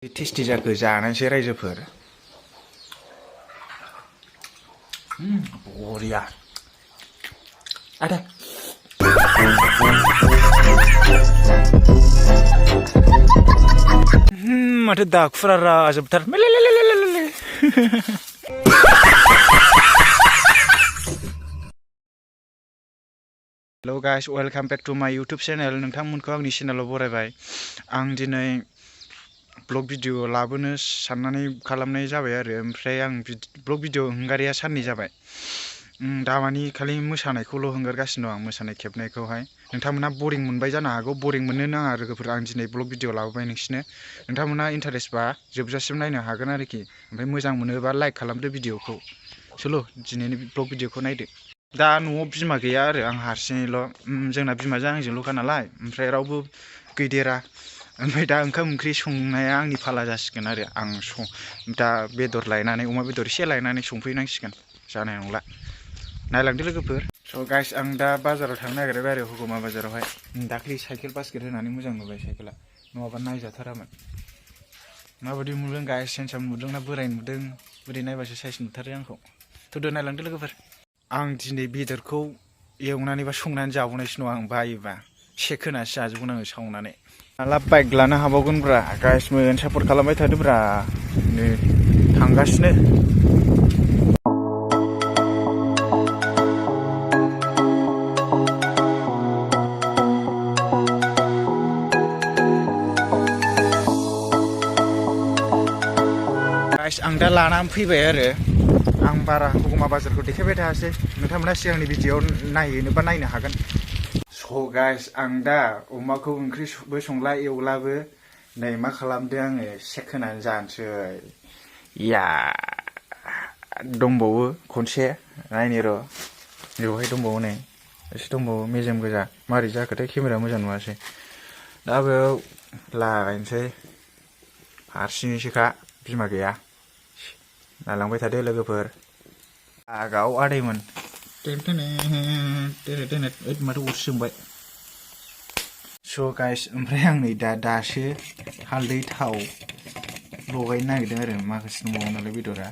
टेस्टि जाखो जानायसै रायजोफोर बरिया आदा माथो दाखुरा राजोबथार hello guys welcome back to my YouTube channel नोंथांमोनखौ आंनि चैनेलाव बरायबाय आं दिनै ब्लग भिडिअ लाबोनो साननानै खालामनाय जाबाय आरो ओमफ्राय आं ब्लग भिडिअ हंगारिया साननै जाबाय दामानि खालि मोसानायखौल' हंगारगासिनो दं आं मोसानाय खेबनायखौहाय नोंथांमोना बरिं मोनबाय जानो हागौ बरिं मोननो नाङा लोगोफोर आं दिनै ब्लग भिडिअ लाबोबाय नोंसिनो नोंथांमोना इन्टारेस्टबा जोबजासिम नायनो हागोन आरोखि ओमफ्राय मोजां मोनोबा लाइक खालामदो भिडिअखौ चलो दिनैनि ब्लग भिडिअखौ नायदो दा न'आव बिमा गैया आरो आं हारसिङैल' जोंना बिमाजों आंजोंल'खा नालाय ओमफ्राय रावबो गैदेरा ओमफ्राय दा ओंखाम ओंख्रि संनाया आंनि फाला जासिगोन आरो आं दा बेदर लायनानै अमा बेदर एसे लायनानै संफैनांसिगोन जानाय नंला नायलांदो लोगोफोर स' गाइस आं दा बाजाराव थांनो नागिरबाय आरो हुगमा बाजारावहाय दाख्लै साइकेल बास्केट होनानै मोजां नुबाय साइकेला नङाबा नायजाथारामोन माबायदि नुदों गाइस सेन्साम नुदों ना बोराय नुदों बोरै नायबासो साइज नुथारो आंखौ थ'दो नायलांदो लोगोफोर आं दिनै बेदरखौ एवनानै बा संनानै जाबावनायसो नङा आं बायोबा सेक होनासो जाजोबगोन आङो सावनानै माला बाइक लानो हाबावगोनब्रा गाइस मोन सापर्ट खालामबाय थादोब्रा नै थांगासिनो गाइस आं दा लानानै फैबाय आरो आं बारा हुगमा बाजारखौ देखायबाय थायासै नोंथांमोना सिगांनि भिडिअ'आव नायनोबा नायनो हागोन स' गाइस आं दा अमाखौ ओंख्रिबो संला एवलाबो नै मा खालामदों आङो सेक होनानै जानोसै या दंबावो खनसे नायनि र' बेवहाय दंबावो नै एसे दंबावो मेजेम गोजा मारै जाखोथाय केमेरा मोजां नुवासै दा बेयाव लागायनोसै हारसिङैसोखा बिमा गैया नायलांबाय थादो लोगोफोर आगाव आदैमोन माथो अरसि जोंबाय स' गाइस ओमफ्राय आं नै दासो हालदै थाव लगायनो नागिरदों आरो माखासे दंबावो नालाय बेदरा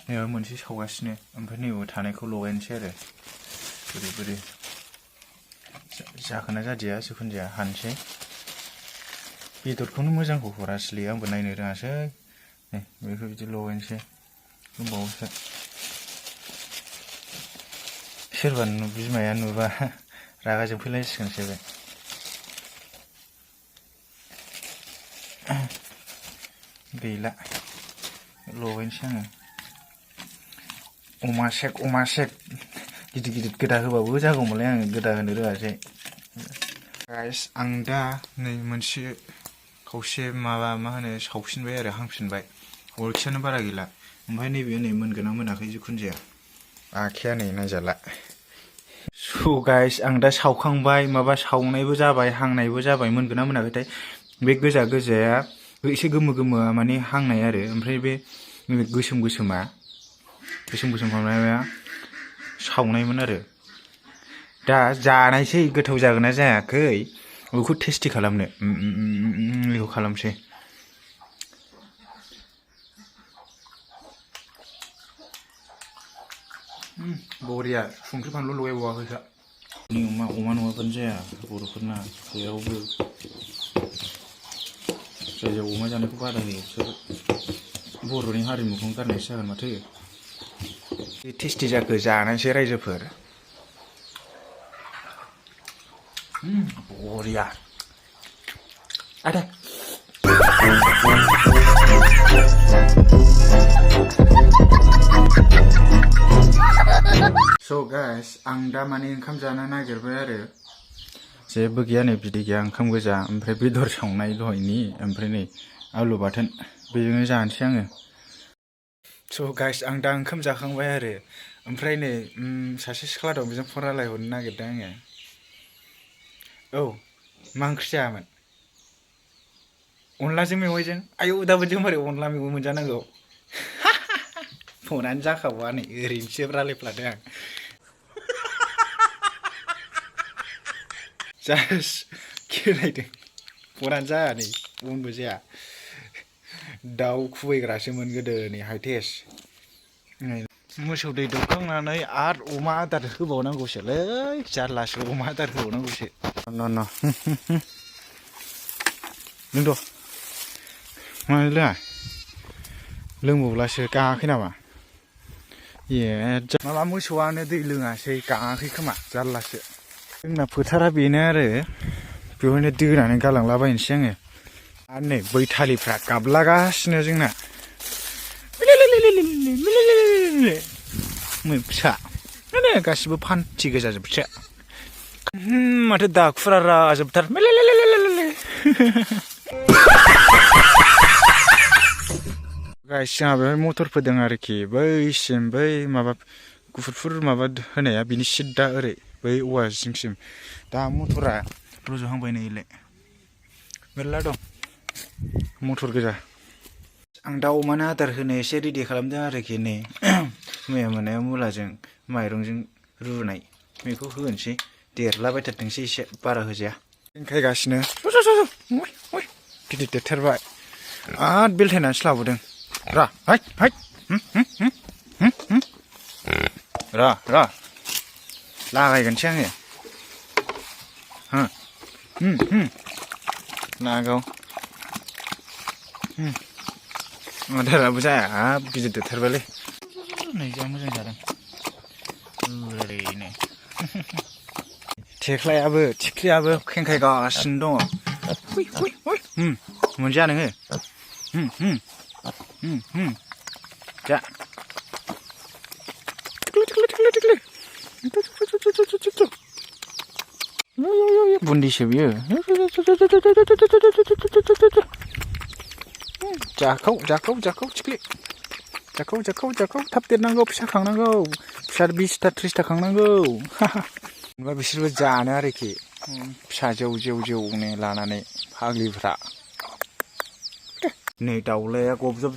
नैबे मोनसे सावगासिनो ओमफ्राय नैबे थानायखौ लगायनोसै आरो बोरै बोरै जाखोना जादिया जिखुनु जाया हानोसै बेदरखौनो मोजांखौ हरासैलै आंबो नायनो रोङासै नै बेखौ बिदि लगायनोसै दंबावोसो सोरबा बिमाया नुबा रागा जोंफैलायसिगोनसो बे गैला लगायनोसै आङो अमा सेक गिदिर गिदिर गोदा होबाबो जागौमोनलाय आङो गोदा होनो रोङासै गाइस आं दा नै मोनसे खावसे माबा मा होनो सावफिनबाय आरो हांफिनबाय अरखियानो बारा गैला ओमफ्राय नैबे नै मोनगोना मोनाखै जिखुनु जाया आखाया नै नायजाला स' गाइस आं दा सावखांबाय माबा सावनायबो जाबाय हांनायबो जाबाय मोनगोना मोनाखैथाय बे गोजाया एसे गोमो माने हांनाय आरो ओमफ्राय बे गोसोम खालामनाया सावनायमोन आरो दा जानायसै गोथाव जागोन ना जायाखै बेखौ टेस्टि खालामनो बेखौ खालामसै बरिया संख्रि फानलु लगायबावाखैखा अमा नङाबानो जाया बर'फोरना जेरावबो जाय अमा जानायखौ बादा होयो बिसोर बर'नि हारिमुखौनो गारनायसो जागोन माथो टेस्टि जाखो जानायसै रायजोफोर बरिया आदा स' गाइस आं दा माने ओंखाम जानो नागिरबाय आरो जेबो गैया नै बिदै गैया ओंखाम गोजा ओमफ्राय बेदर सावनाय दहायनि ओमफ्राय नै आलु बाथोन बेजोंनो जानोसै आङो स' गाइस आं दा ओंखाम जाखांबाय आरो ओमफ्राय नै सासे सिख्ला दं बेजों फन रायलायहरनो नागिरदों आङो औ मा ओंख्रि जायामोन अनलाजों मेवाइजों आयौ दाबायदियाव मारै अनला मेवाइ मोनजानांगौ फनानो जाखावा नै ओरैनोसो रायलायफ्लादों आं जास्ट खेलायदों फनानो जाया नै उनबो जाया दाउ खुबैग्रासोमोन गोदोनि हाइटेस मोसौ दै दौखांनानै आरो अमा आदार होबावनांगौसोलै जारलासो अमा आदार होबावनांगौसो न' लोंद' मानो लोङा लोंबावब्लासो गाङाखै नामा ए माबा मोसौआनो दै लोङासै गाङाखै खोमा जारलासो जोंना फोथारा बेनो आरो बेवहायनो दोनानै गालांलाबायनोसै आङो आरो नै बैथालिफ्रा गाबलागासिनो जोंना फिसा गासिबो फान्थि गोजाजोबसो माथो दाखुरारा जोबथार गाइस जोंहा बेवहाय मटर फोदों आरोखि बैसिम बै माबा गुफुरफुर माबा होनाया बिनि सिद्दा ओरै बै औवा जिंसिम दा मटरा रज'हांबाय नैलाय मेरला दं मटर गोजा आं दा अमानो आदार होनो एसे रेडि खालामदों आरोखि नै मैया मोनायाव मुलाजों माइरंजों रुनाय बेखौ होनोसै देरलाबायथारथोंसै एसे बारा होजाया ओंखायगासिनो गिदिर देरथारबाय आरो बेलथायनानैसो लाबोदों रा लागायगोनसै आङो लागाव आदाराबो जाया हाब गिदिर देरथारबायलै नै जा मोजां जादों ओरैनो थेख्लायाबो थिख्लियाबो खेंखायगासिनो दङ मोनजाया नोङो जा बुन्दिसो बियो जाखौ थिख्लि जाखौ थाब देरनांगौ फिसा खांनांगौ फिसा 20टा 30टा खांनांगौ होनबा बिसोरबो जानो आरोखि फिसा जौनो लानानै फाग्लिफ्रा नै दाउलाया गबजब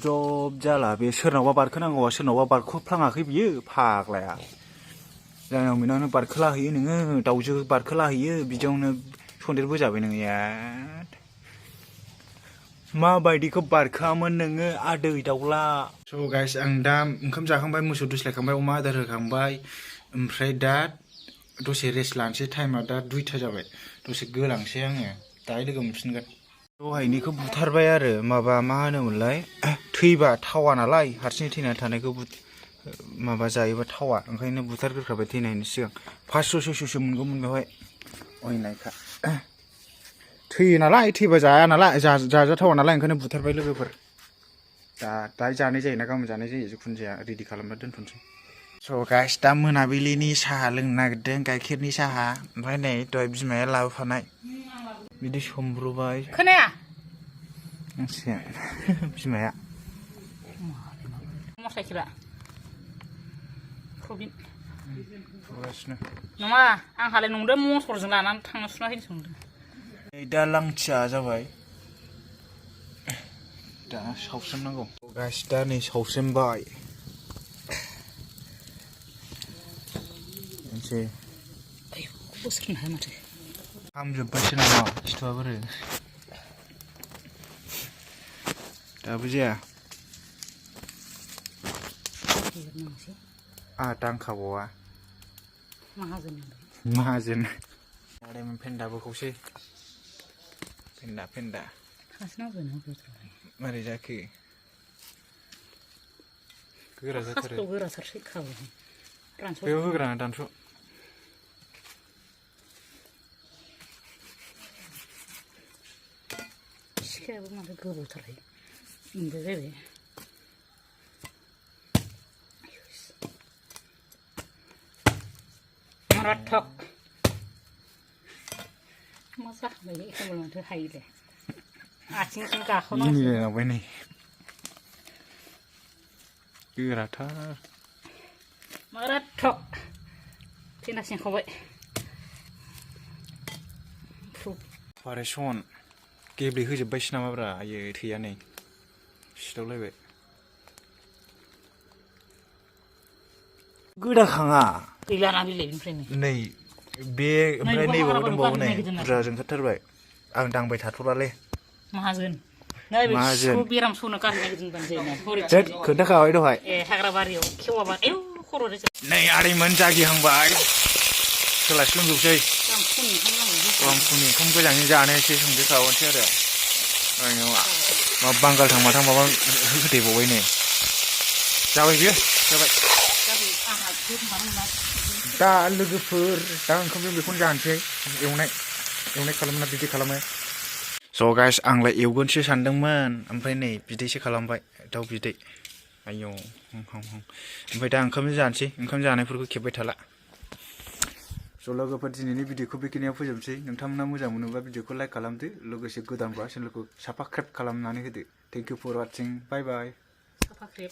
जाला बे सोरनावबा बारखोनांगौआ सोरनावबा बारखोफ्लाङाखै बियो फाग्लाया जानाव मिनावनो बारखोला हैयो नोङो दाउजो बारखोला हैयो बिदियावनो सन्देर बोजाबाय नोङो माबायदिखौ बारखोआमोन नोङो आदै दाउला स' गाइस आं दा ओंखाम जाखांबाय मोसौ दोस्लायखांबाय अमा आदार होखांबाय ओमफ्राय दा दसे रेस्ट लानोसै टाइमा दा 2टा जाबाय दसे गोलांसै आङो दाहाय लोगो मोनफिनगोन दहायनिखौ बुथारबाय आरो माबा मा होनोमोनलाय थैबा थावा नालाय हारसिङै थैनानै थानायखौ माबा जायोबा थावा ओंखायनो बुथारग्रोखाबाय थैनायनि सिगां 500-600सो मोनगौमोन बेवहाय अयनायखा थैयो नालाय थैबा जाया नालाय जाजाथावा नालाय ओंखायनो बुथारबाय लोगोफोर दाहाय जानाय जायोना गाबोन जानाय जायो जिखुनु जाया रेडि खालामना दोनथ'नोसै स' गाइस दा मोनाबिलिनि साहा लोंनो नागिरदों गाइखेरनि साहा ओमफ्राय नै दहाय बिमाया लाबोफानाय बिदि सोमब्रुबाय खोनाया बिमाया मटरसाइकेला प्रबिन नङा आंहालाय नंदों मटरजों लानानै थांनो सुना हैनो सोंदों दा लांथिया जाबाय दा सावस्रोमनांगौ गाइस दा नै सावस्रोमबाय मोनसे बोसोरनो हाया माथो हामजोब्बायसो नामा सिथुआ बोरो दाबो जाया दांखाबावा माहाजोन आदायमोन फेन्दाबो खौसै फेन्दा मारै जाखो गोरा जाथारो गोराथारसै खाबो बेयाव होग्राना दानस' सिखायाबो माथो गोबौथारहाय मोनबाय जाबाय माराथक मा जाखांबाय एखमबा माथो हायोलाय आथिंजों गाखोनांगौ मिनिलायलांबाय नै गोराथार माराथक थैना सिंखावबाय पारेसन गेब्लेहोजोब्बायसो नामाब्रा आयै थैया नै सिदावलायबाय गोदाखाङा गैलाना बिलाइनिफ्रायनो नै बे ओमफ्राय नैबाव दंबावो नै बुरजा ओंखारथारबाय आं दांबाय थाथ'लालै माहाजोन नै बे माहाजोन। सिखौ बेराम सौनो गारनो नागिरदोंबानो जायोना थोद खोन्थाखाबाय दहाय ए हाग्रा बारियाव खेवाबा आयौ खर' रोजा नै आदैमोन जागिहांबाय सोलास्लोंजोबसै आं फुंनि ओंखाम नांगौ आं फुंनि ओंखाम गोजाङै जानोसै संदेरखाबानोसै आरो आंनियाव मा बांगाल थांबाथां माबा होदेरबावबाय नै जाबाय बियो जाबाय आंहा गोथां दा लोगोफोर दा ओंखामजों बेखौनो जानोसै एवनाय खालामना बिदि खालामो स' गाइस आंलाय एवगोनसो सानदोंमोन ओमफ्राय नै बिदैसो खालामबाय दाउ बिदै आयौ ओमफ्राय दा ओंखामजों जानोसै ओंखाम जानायफोरखौ खेबबाय थाला स' लोगोफोर दिनैनि भिडिअखौ बेखिनियाव फोजोबनोसै नोंथांमोना मोजां मोनोबा भिडिअखौ लाइक खालामदो लोगोसे गोदानबा चेनेलखौ साबसक्राइब खालामनानै होदो थेंक इउ फर वाचिं बाय बाय साफा ख्रेब